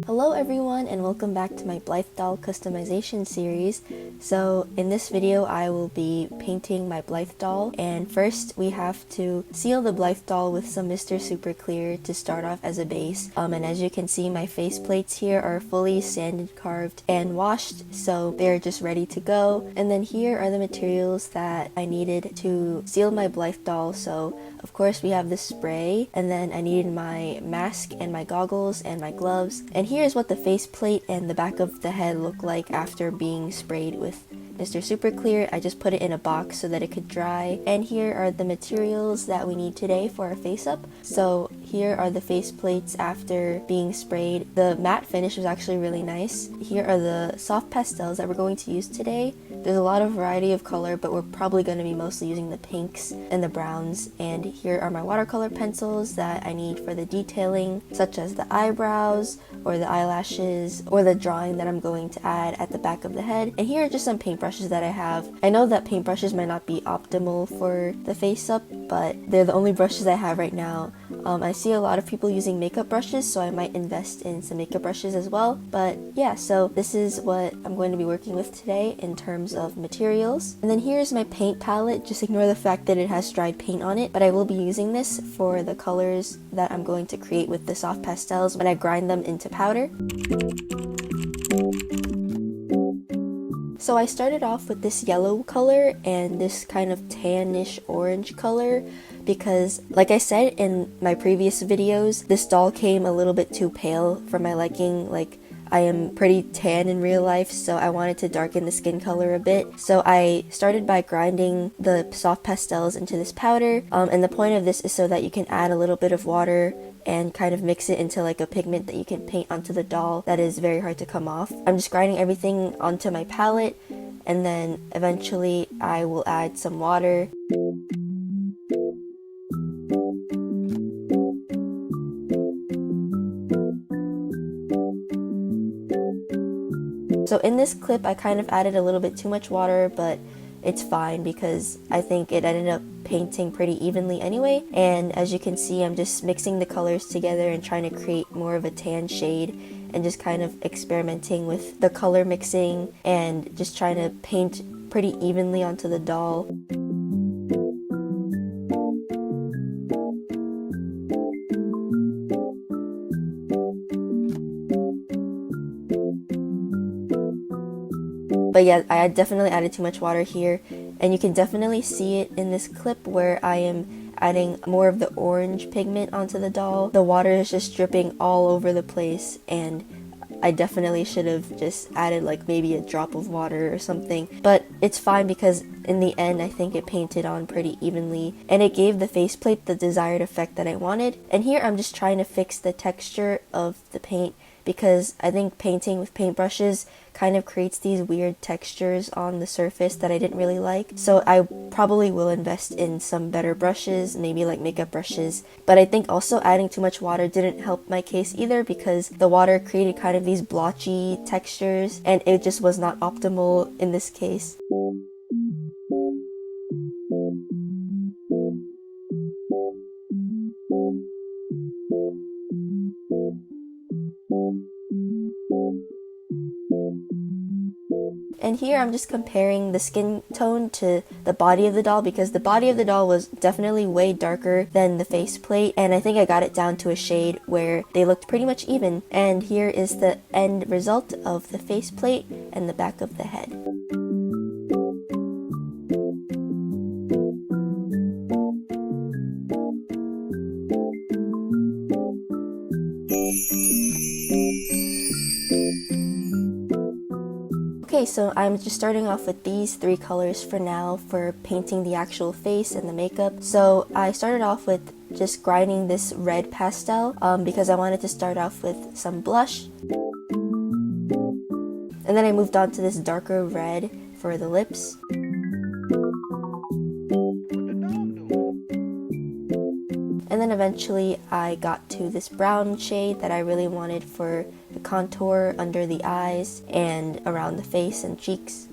Hello everyone and welcome back to my Blythe doll customization series. So in this video I will be painting my Blythe doll, and first we have to seal the Blythe doll with some Mr. Super Clear to start off as a base. And as you can see, my face plates here are fully sanded, carved, and washed, so they're just ready to go. And then here are the materials that I needed to seal my Blythe doll. So of course we have the spray, and then I needed my mask and my goggles and my gloves. And here's what the faceplate and the back of the head look like after being sprayed with Mr. Super Clear. I just put it in a box so that it could dry. And here are the materials that we need today for our face up. So here are the faceplates after being sprayed. The matte finish was actually really nice. Here are the soft pastels that we're going to use today. There's a lot of variety of color, but we're probably going to be mostly using the pinks and the browns. And here are my watercolor pencils that I need for the detailing, such as the eyebrows or the eyelashes or the drawing that I'm going to add at the back of the head. And here are just some paintbrushes that I have. I know that paintbrushes might not be optimal for the face up, but they're the only brushes I have right now. I see a lot of people using makeup brushes, so I might invest in some makeup brushes as well. But yeah, so this is what I'm going to be working with today in terms of materials. And then here's my paint palette. Just ignore the fact that it has dried paint on it, but I will be using this for the colors that I'm going to create with the soft pastels when I grind them into powder. So I started off with this yellow color and this kind of tannish orange color because, like I said in my previous videos, this doll came a little bit too pale for my liking. Like, I am pretty tan in real life, so I wanted to darken the skin color a bit. So I started by grinding the soft pastels into this powder, and the point of this is so that you can add a little bit of water and kind of mix it into like a pigment that you can paint onto the doll that is very hard to come off. I'm just grinding everything onto my palette, and then eventually I will add some water. So in this clip I kind of added a little bit too much water, but it's fine because I think it ended up painting pretty evenly anyway. And as you can see, I'm just mixing the colors together and trying to create more of a tan shade, and just kind of experimenting with the color mixing and just trying to paint pretty evenly onto the doll. But yeah, I definitely added too much water here, and you can definitely see it in this clip where I am adding more of the orange pigment onto the doll. The water is just dripping all over the place, and I definitely should have just added like maybe a drop of water or something. But it's fine because in the end I think it painted on pretty evenly, and it gave the faceplate the desired effect that I wanted. And here I'm just trying to fix the texture of the paint, because I think painting with paintbrushes kind of creates these weird textures on the surface that I didn't really like. So I probably will invest in some better brushes, maybe like makeup brushes. But I think also adding too much water didn't help my case either, because the water created kind of these blotchy textures, and it just was not optimal in this case. And here I'm just comparing the skin tone to the body of the doll, because the body of the doll was definitely way darker than the faceplate, and I think I got it down to a shade where they looked pretty much even. And here is the end result of the faceplate and the back of the head. Okay, so I'm just starting off with these three colors for now for painting the actual face and the makeup. So I started off with just grinding this red pastel because I wanted to start off with some blush. And then I moved on to this darker red for the lips. And then eventually I got to this brown shade that I really wanted for the contour under the eyes and around the face and cheeks.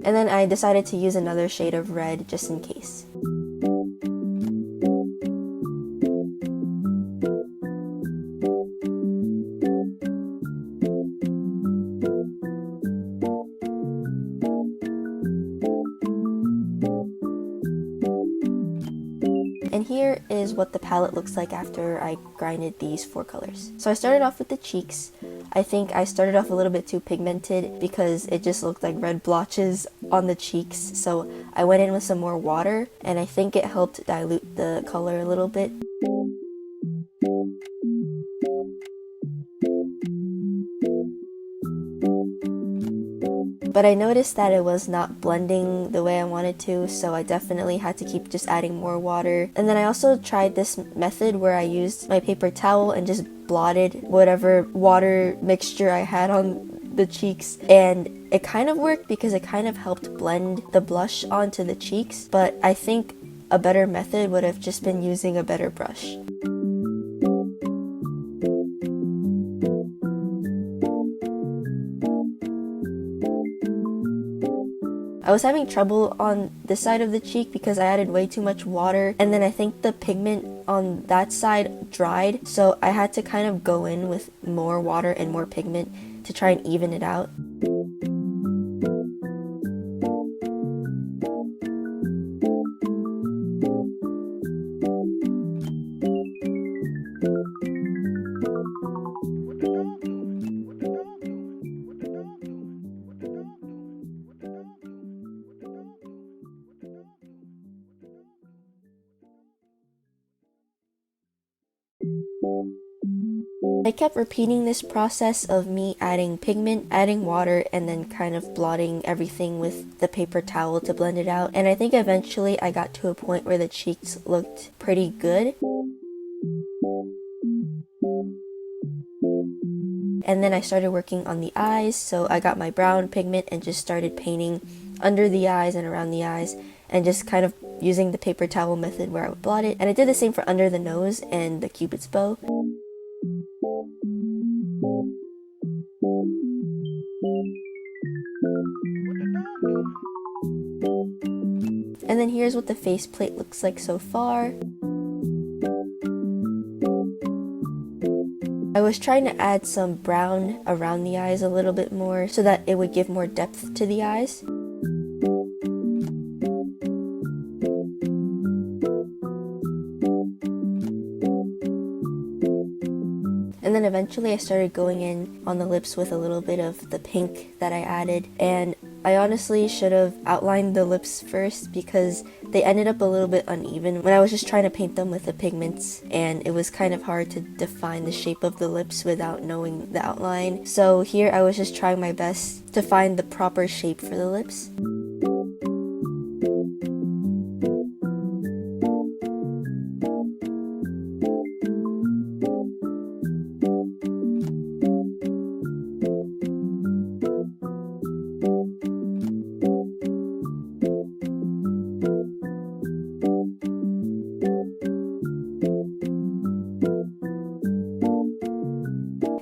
And then I decided to use another shade of red just in case. And here is what the palette looks like after I grinded these 4 colors. So I started off with the cheeks. I think I started off a little bit too pigmented because it just looked like red blotches on the cheeks. So I went in with some more water and I think it helped dilute the color a little bit. But I noticed that it was not blending the way I wanted to, so I definitely had to keep just adding more water. And then I also tried this method where I used my paper towel and just blotted whatever water mixture I had on the cheeks, and it kind of worked because it kind of helped blend the blush onto the cheeks, but I think a better method would have just been using a better brush. I was having trouble on this side of the cheek because I added way too much water, and then I think the pigment on that side dried, so I had to kind of go in with more water and more pigment to try and even it out. I kept repeating this process of me adding pigment, adding water, and then kind of blotting everything with the paper towel to blend it out. And I think eventually I got to a point where the cheeks looked pretty good. And then I started working on the eyes, so I got my brown pigment and just started painting under the eyes and around the eyes, and just kind of using the paper towel method where I would blot it. And I did the same for under the nose and the cupid's bow. And then here's what the faceplate looks like so far. I was trying to add some brown around the eyes a little bit more so that it would give more depth to the eyes. And then eventually I started going in on the lips with a little bit of the pink that I added, and I honestly should have outlined the lips first because they ended up a little bit uneven when I was just trying to paint them with the pigments, and it was kind of hard to define the shape of the lips without knowing the outline. So here I was just trying my best to find the proper shape for the lips.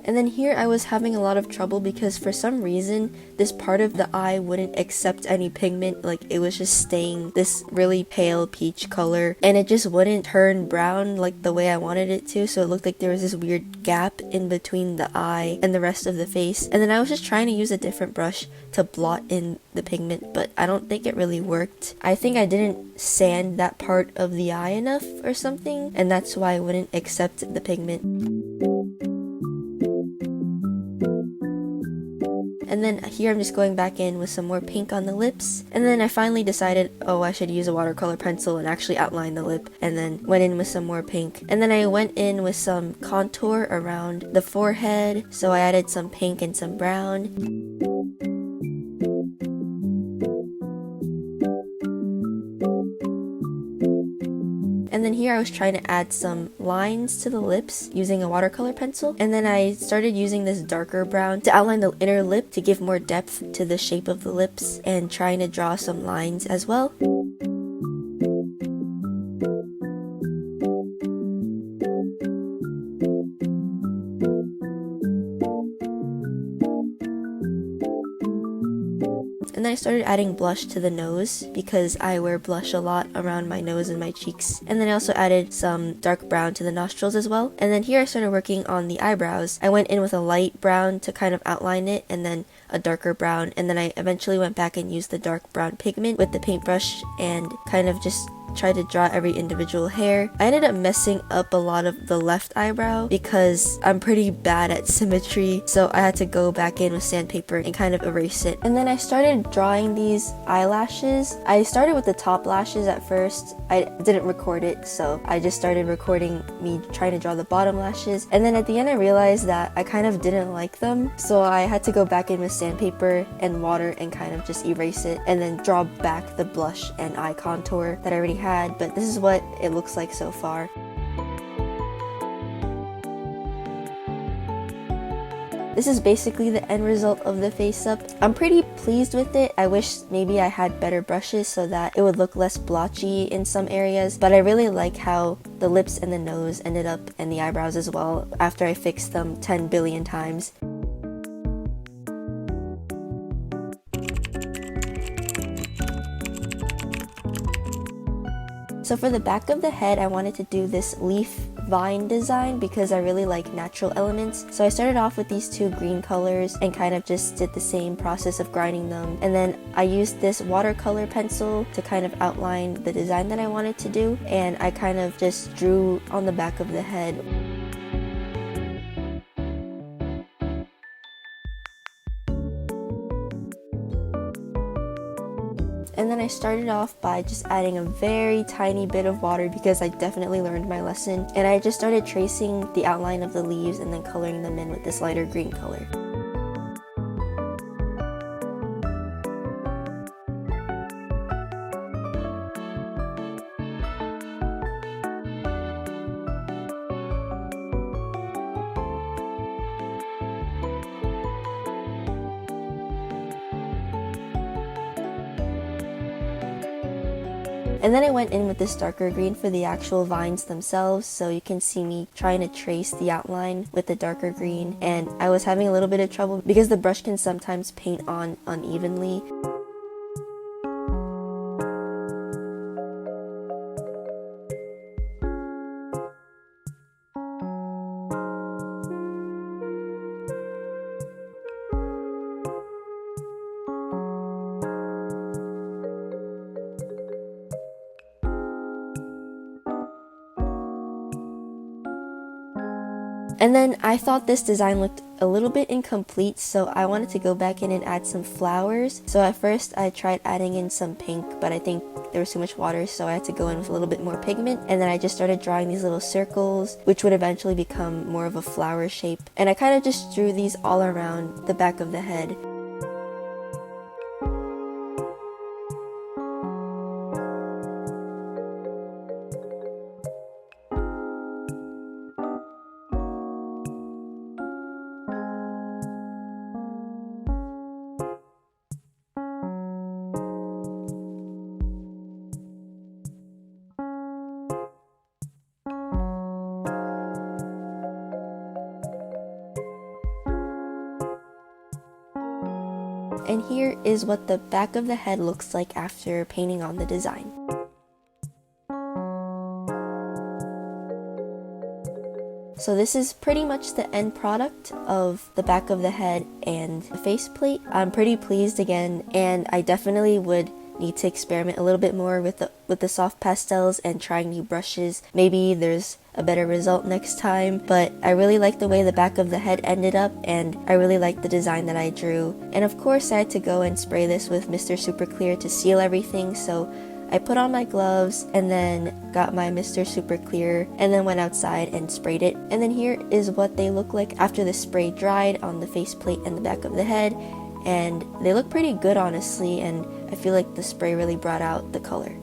And then here I was having a lot of trouble because for some reason this part of the eye wouldn't accept any pigment. Like, it was just staying this really pale peach color and it just wouldn't turn brown like the way I wanted it to, so it looked like there was this weird gap in between the eye and the rest of the face. And then I was just trying to use a different brush to blot in the pigment, but I don't think it really worked. I think I didn't sand that part of the eye enough or something, and that's why I wouldn't accept the pigment. And then here I'm just going back in with some more pink on the lips. And then I finally decided, oh, I should use a watercolor pencil and actually outline the lip. And then went in with some more pink. And then I went in with some contour around the forehead. So I added some pink and some brown. And then here I was trying to add some lines to the lips using a watercolor pencil. And then I started using this darker brown to outline the inner lip to give more depth to the shape of the lips, and trying to draw some lines as well. And then I I started adding blush to the nose because I wear blush a lot around my nose and my cheeks. And then I also added some dark brown to the nostrils as well. And then here I started working on the eyebrows. I went in with a light brown to kind of outline it, and then a darker brown, and then I eventually went back and used the dark brown pigment with the paintbrush and kind of just tried to draw every individual hair. I ended up messing up a lot of the left eyebrow because I'm pretty bad at symmetry, so I had to go back in with sandpaper and kind of erase it. And then I started drawing these eyelashes. I started with the top lashes at first. I didn't record it, so I just started recording me trying to draw the bottom lashes, and then at the end I realized that I kind of didn't like them, so I had to go back in with sandpaper and water and kind of just erase it and then draw back the blush and eye contour that I already had, but this is what it looks like so far. This is basically the end result of the face up. I'm pretty pleased with it. I wish maybe I had better brushes so that it would look less blotchy in some areas, but I really like how the lips and the nose ended up, and the eyebrows as well, after I fixed them 10 billion times. So for the back of the head, I wanted to do this leaf vine design because I really like natural elements. So I started off with these two green colors and kind of just did the same process of grinding them. And then I used this watercolor pencil to kind of outline the design that I wanted to do. And I kind of just drew on the back of the head. And then I started off by just adding a very tiny bit of water because I definitely learned my lesson. And I just started tracing the outline of the leaves and then coloring them in with this lighter green color. And then I went in with this darker green for the actual vines themselves, so you can see me trying to trace the outline with the darker green, and I was having a little bit of trouble because the brush can sometimes paint on unevenly. And then I thought this design looked a little bit incomplete, so I wanted to go back in and add some flowers. So at first I tried adding in some pink, but I think there was too much water, so I had to go in with a little bit more pigment. And then I just started drawing these little circles, which would eventually become more of a flower shape. And I kind of just drew these all around the back of the head. And here is what the back of the head looks like after painting on the design. So this is pretty much the end product of the back of the head and the faceplate. I'm pretty pleased again, and I definitely would need to experiment a little bit more with the soft pastels and trying new brushes. Maybe there's a better result next time, but I really like the way the back of the head ended up, and I really like the design that I drew. And of course I had to go and spray this with Mr. Super Clear to seal everything, so I put on my gloves and then got my Mr. Super Clear and then went outside and sprayed it. And then here is what they look like after the spray dried on the faceplate and the back of the head, and they look pretty good honestly, and I feel like the spray really brought out the color.